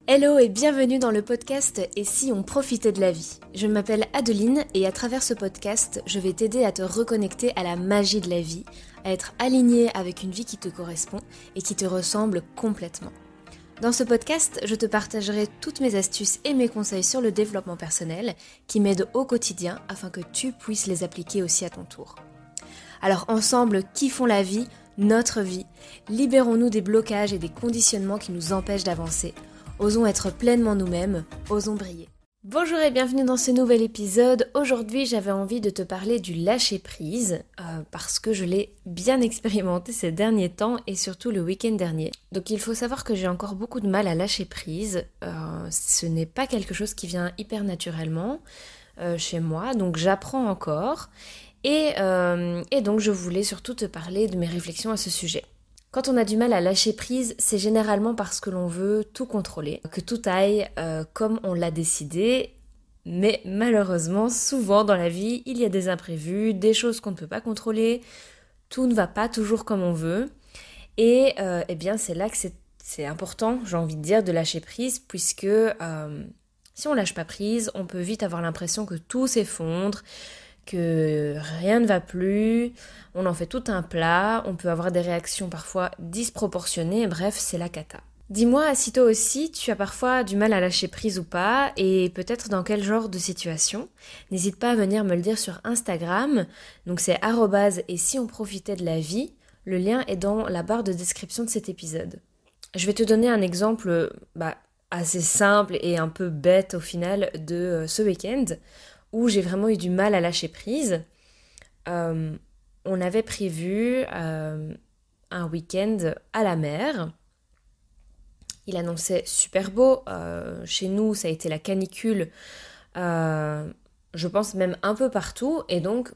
Hello et bienvenue dans le podcast « Et si on profitait de la vie ?» Je m'appelle Adeline et à travers ce podcast, je vais t'aider à te reconnecter à la magie de la vie, à être aligné avec une vie qui te correspond et qui te ressemble complètement. Dans ce podcast, je te partagerai toutes mes astuces et mes conseils sur le développement personnel qui m'aident au quotidien afin que tu puisses les appliquer aussi à ton tour. Alors ensemble, kiffons la vie, notre vie, libérons-nous des blocages et des conditionnements qui nous empêchent d'avancer. Osons être pleinement nous-mêmes, osons briller. Bonjour et bienvenue dans ce nouvel épisode. Aujourd'hui, j'avais envie de te parler du lâcher-prise parce que je l'ai bien expérimenté ces derniers temps et surtout le week-end dernier. Donc il faut savoir que j'ai encore beaucoup de mal à lâcher prise. Ce n'est pas quelque chose qui vient hyper naturellement chez moi, donc j'apprends encore. Et donc je voulais surtout te parler de mes réflexions à ce sujet. Quand on a du mal à lâcher prise, c'est généralement parce que l'on veut tout contrôler, que tout aille comme on l'a décidé, mais malheureusement, souvent dans la vie, il y a des imprévus, des choses qu'on ne peut pas contrôler, tout ne va pas toujours comme on veut, et eh bien c'est là que c'est important, j'ai envie de dire, de lâcher prise, puisque si on lâche pas prise, on peut vite avoir l'impression que tout s'effondre, que rien ne va plus, on en fait tout un plat, on peut avoir des réactions parfois disproportionnées, bref, c'est la cata. Dis-moi si toi aussi tu as parfois du mal à lâcher prise ou pas, et peut-être dans quel genre de situation. N'hésite pas à venir me le dire sur Instagram, donc c'est @ et si on profitait de la vie, le lien est dans la barre de description de cet épisode. Je vais te donner un exemple assez simple et un peu bête au final de ce week-end, où j'ai vraiment eu du mal à lâcher prise. On avait prévu un week-end à la mer. Il annonçait super beau. Chez nous, ça a été la canicule. Je pense même un peu partout. Et donc,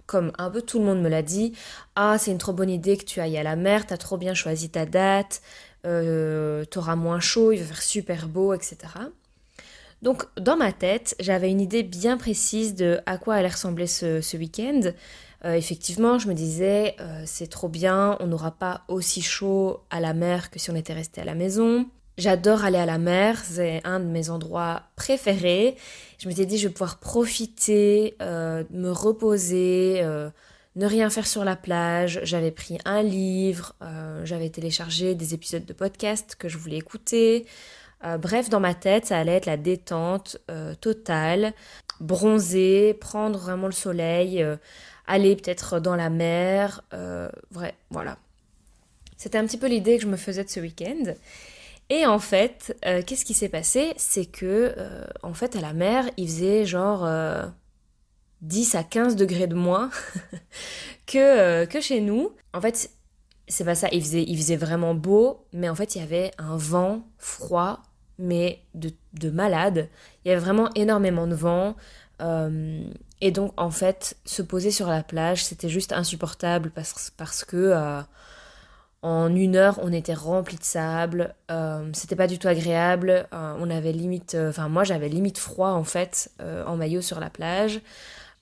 comme un peu tout le monde me l'a dit, « Ah, c'est une trop bonne idée que tu ailles à la mer, t'as trop bien choisi ta date, t'auras moins chaud, il va faire super beau, etc. » Donc dans ma tête, j'avais une idée bien précise de à quoi allait ressembler ce week-end. Effectivement, je me disais, c'est trop bien, on n'aura pas aussi chaud à la mer que si on était resté à la maison. J'adore aller à la mer, c'est un de mes endroits préférés. Je m'étais dit, je vais pouvoir profiter, me reposer, ne rien faire sur la plage. J'avais pris un livre, j'avais téléchargé des épisodes de podcast que je voulais écouter. Bref, dans ma tête, ça allait être la détente totale, bronzer, prendre vraiment le soleil, aller peut-être dans la mer, voilà. C'était un petit peu l'idée que je me faisais de ce week-end. Et en fait, qu'est-ce qui s'est passé? C'est que, en fait, à la mer, il faisait genre 10 à 15 degrés de moins que chez nous. En fait, c'est pas ça, il faisait vraiment beau, mais en fait, il y avait un vent froid, mais de malade. Il y avait vraiment énormément de vent. Et donc, en fait, se poser sur la plage, c'était juste insupportable parce que en 1 heure, on était rempli de sable. C'était pas du tout agréable. On avait limite... moi, j'avais limite froid, en fait, en maillot sur la plage.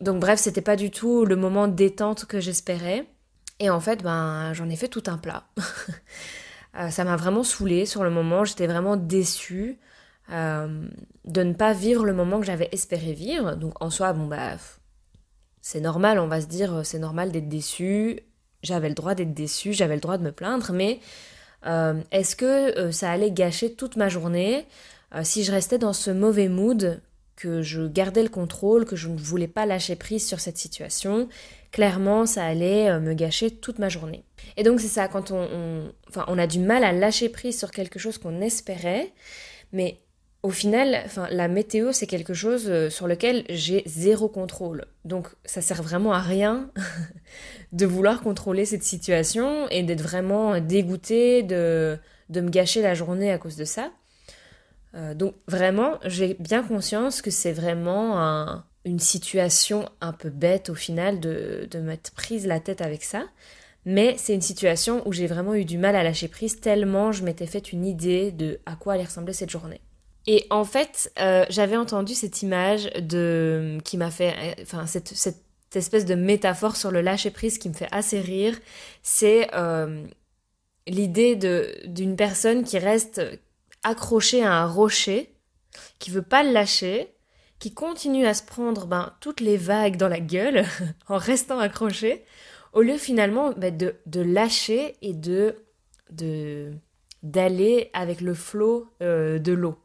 Donc, bref, c'était pas du tout le moment de détente que j'espérais. Et en fait, j'en ai fait tout un plat. Ça m'a vraiment saoulée sur le moment, j'étais vraiment déçue de ne pas vivre le moment que j'avais espéré vivre. Donc en soi, c'est normal, on va se dire, c'est normal d'être déçu. J'avais le droit d'être déçue, j'avais le droit de me plaindre, mais est-ce que ça allait gâcher toute ma journée si je restais dans ce mauvais mood, que je gardais le contrôle, que je ne voulais pas lâcher prise sur cette situation? Clairement, ça allait me gâcher toute ma journée. Et donc c'est ça, quand on a du mal à lâcher prise sur quelque chose qu'on espérait, mais au final, la météo, c'est quelque chose sur lequel j'ai zéro contrôle. Donc ça sert vraiment à rien de vouloir contrôler cette situation et d'être vraiment dégoûté de me gâcher la journée à cause de ça. Donc vraiment, j'ai bien conscience que c'est vraiment une situation un peu bête au final de m'être prise la tête avec ça. Mais c'est une situation où j'ai vraiment eu du mal à lâcher prise tellement je m'étais fait une idée de à quoi allait ressembler cette journée. Et en fait, j'avais entendu cette image qui m'a fait... cette espèce de métaphore sur le lâcher prise qui me fait assez rire. C'est l'idée d'une personne qui reste accroché à un rocher, qui veut pas le lâcher, qui continue à se prendre toutes les vagues dans la gueule en restant accroché, au lieu finalement de lâcher et d'aller avec le flot de l'eau.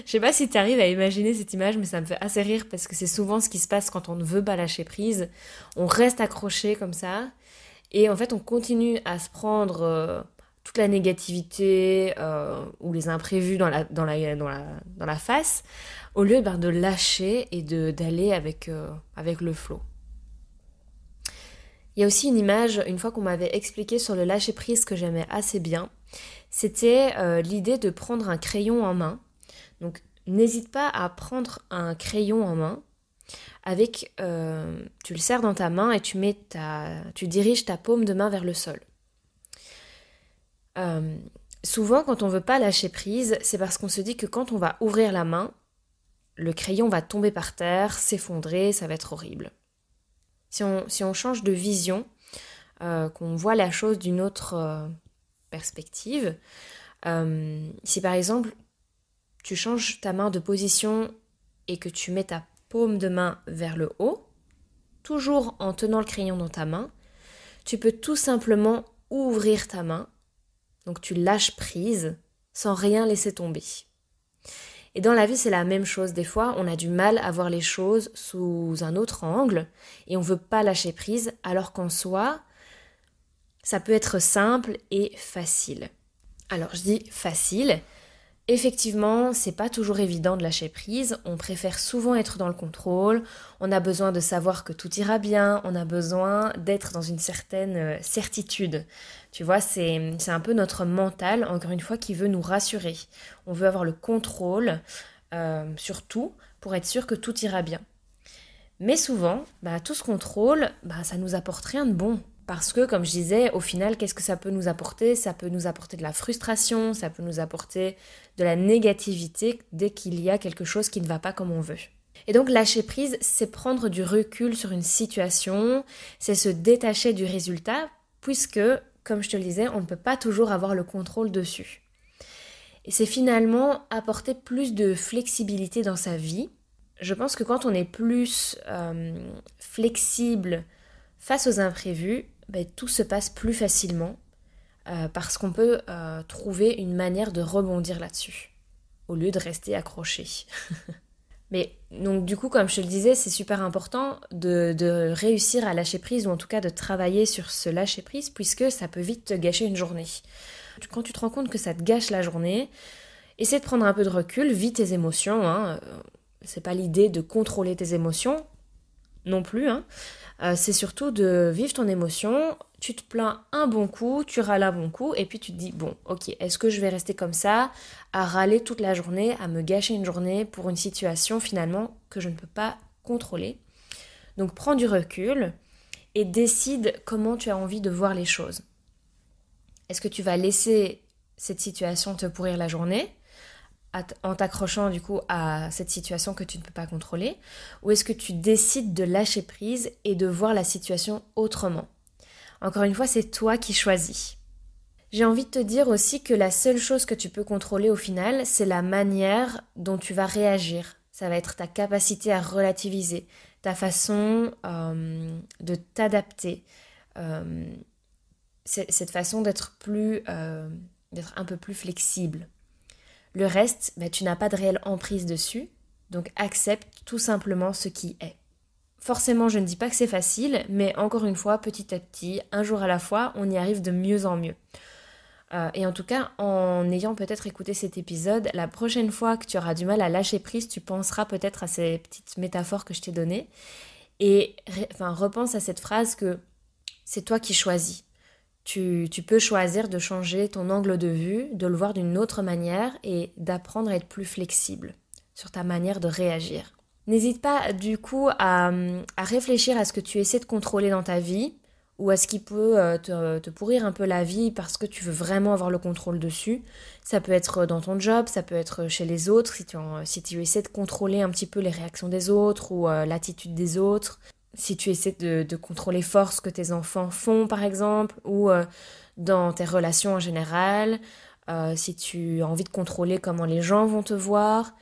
Je sais pas si tu arrives à imaginer cette image, mais ça me fait assez rire parce que c'est souvent ce qui se passe quand on ne veut pas lâcher prise. On reste accroché comme ça et en fait on continue à se prendre toute la négativité ou les imprévus dans la face au lieu de lâcher et d'aller avec le flot. Il y a aussi une image, une fois qu'on m'avait expliqué sur le lâcher prise que j'aimais assez bien, c'était l'idée de prendre un crayon en main. Donc n'hésite pas à prendre un crayon en main avec, tu le serres dans ta main et tu diriges ta paume de main vers le sol. Souvent quand on veut pas lâcher prise, c'est parce qu'on se dit que quand on va ouvrir la main, le crayon va tomber par terre, s'effondrer, ça va être horrible. Si on change de vision, qu'on voit la chose d'une autre perspective, si par exemple tu changes ta main de position et que tu mets ta paume de main vers le haut, toujours en tenant le crayon dans ta main, tu peux tout simplement ouvrir ta main, donc tu lâches prise sans rien laisser tomber. Et dans la vie, c'est la même chose. Des fois, on a du mal à voir les choses sous un autre angle et on ne veut pas lâcher prise, alors qu'en soi, ça peut être simple et facile. Alors, je dis facile. Effectivement, c'est pas toujours évident de lâcher prise. On préfère souvent être dans le contrôle. On a besoin de savoir que tout ira bien. On a besoin d'être dans une certaine certitude. Tu vois, c'est un peu notre mental, encore une fois, qui veut nous rassurer. On veut avoir le contrôle sur tout pour être sûr que tout ira bien. Mais souvent, tout ce contrôle, ça nous apporte rien de bon. Parce que, comme je disais, au final, qu'est-ce que ça peut nous apporter ? Ça peut nous apporter de la frustration, ça peut nous apporter de la négativité dès qu'il y a quelque chose qui ne va pas comme on veut. Et donc, lâcher prise, c'est prendre du recul sur une situation, c'est se détacher du résultat, puisque, comme je te le disais, on ne peut pas toujours avoir le contrôle dessus. Et c'est finalement apporter plus de flexibilité dans sa vie. Je pense que quand on est plus flexible face aux imprévus, tout se passe plus facilement parce qu'on peut trouver une manière de rebondir là-dessus au lieu de rester accroché. Mais donc du coup, comme je te le disais, c'est super important de réussir à lâcher prise ou en tout cas de travailler sur ce lâcher prise puisque ça peut vite te gâcher une journée. Quand tu te rends compte que ça te gâche la journée, essaie de prendre un peu de recul, vis tes émotions. C'est pas l'idée de contrôler tes émotions non plus. C'est surtout de vivre ton émotion, tu te plains un bon coup, tu râles un bon coup, et puis tu te dis, bon, ok, est-ce que je vais rester comme ça, à râler toute la journée, à me gâcher une journée pour une situation finalement que je ne peux pas contrôler. Donc prends du recul et décide comment tu as envie de voir les choses. Est-ce que tu vas laisser cette situation te pourrir la journée en t'accrochant du coup à cette situation que tu ne peux pas contrôler, ou est-ce que tu décides de lâcher prise et de voir la situation autrement ? Encore une fois, c'est toi qui choisis. J'ai envie de te dire aussi que la seule chose que tu peux contrôler au final, c'est la manière dont tu vas réagir. Ça va être ta capacité à relativiser, ta façon de t'adapter, cette façon d'être un peu plus flexible. Le reste, tu n'as pas de réelle emprise dessus, donc accepte tout simplement ce qui est. Forcément, je ne dis pas que c'est facile, mais encore une fois, petit à petit, un jour à la fois, on y arrive de mieux en mieux. Et en tout cas, en ayant peut-être écouté cet épisode, la prochaine fois que tu auras du mal à lâcher prise, tu penseras peut-être à ces petites métaphores que je t'ai données, et repense à cette phrase que c'est toi qui choisis. Tu peux choisir de changer ton angle de vue, de le voir d'une autre manière et d'apprendre à être plus flexible sur ta manière de réagir. N'hésite pas du coup à réfléchir à ce que tu essaies de contrôler dans ta vie ou à ce qui peut te pourrir un peu la vie parce que tu veux vraiment avoir le contrôle dessus. Ça peut être dans ton job, ça peut être chez les autres, si tu essaies de contrôler un petit peu les réactions des autres ou l'attitude des autres. Si tu essaies de contrôler fort ce que tes enfants font, par exemple, ou dans tes relations en général, si tu as envie de contrôler comment les gens vont te voir,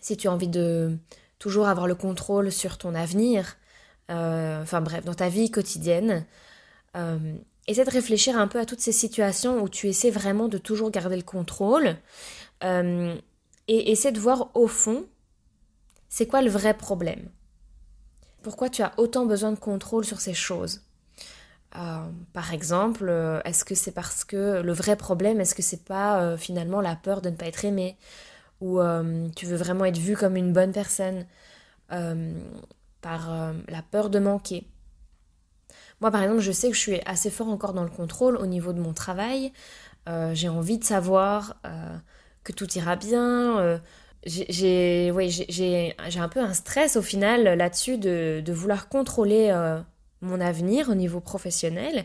si tu as envie de toujours avoir le contrôle sur ton avenir, dans ta vie quotidienne. Essaie de réfléchir un peu à toutes ces situations où tu essaies vraiment de toujours garder le contrôle et essaie de voir au fond, c'est quoi le vrai problème. Pourquoi tu as autant besoin de contrôle sur ces choses ? Par exemple, est-ce que c'est parce que le vrai problème, est-ce que c'est pas finalement la peur de ne pas être aimé ou tu veux vraiment être vu comme une bonne personne par la peur de manquer. Moi par exemple, je sais que je suis assez fort encore dans le contrôle au niveau de mon travail. J'ai envie de savoir que tout ira bien. J'ai un peu un stress au final là-dessus de vouloir contrôler mon avenir au niveau professionnel.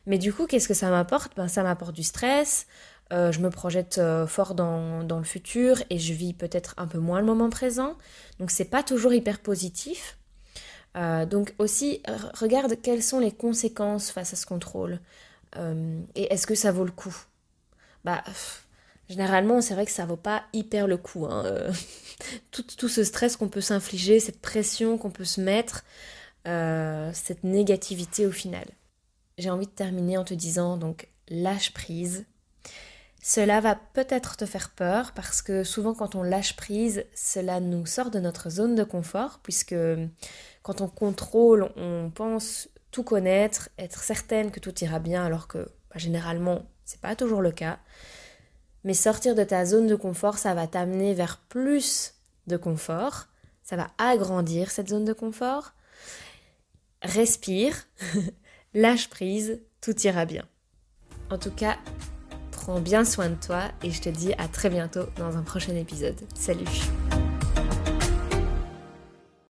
Mais du coup, qu'est-ce que ça m'apporte ? Ça m'apporte du stress. Je me projette fort dans le futur et je vis peut-être un peu moins le moment présent. Donc c'est pas toujours hyper positif. Donc aussi, regarde quelles sont les conséquences face à ce contrôle. Et est-ce que ça vaut le coup ? Généralement, c'est vrai que ça vaut pas hyper le coup. Tout ce stress qu'on peut s'infliger, cette pression qu'on peut se mettre, cette négativité au final. J'ai envie de terminer en te disant, donc, lâche prise. Cela va peut-être te faire peur parce que souvent quand on lâche prise, cela nous sort de notre zone de confort puisque quand on contrôle, on pense tout connaître, être certaine que tout ira bien alors que généralement c'est pas toujours le cas. Mais sortir de ta zone de confort, ça va t'amener vers plus de confort, ça va agrandir cette zone de confort. Respire, lâche prise, tout ira bien. En tout cas, prends bien soin de toi et je te dis à très bientôt dans un prochain épisode. Salut!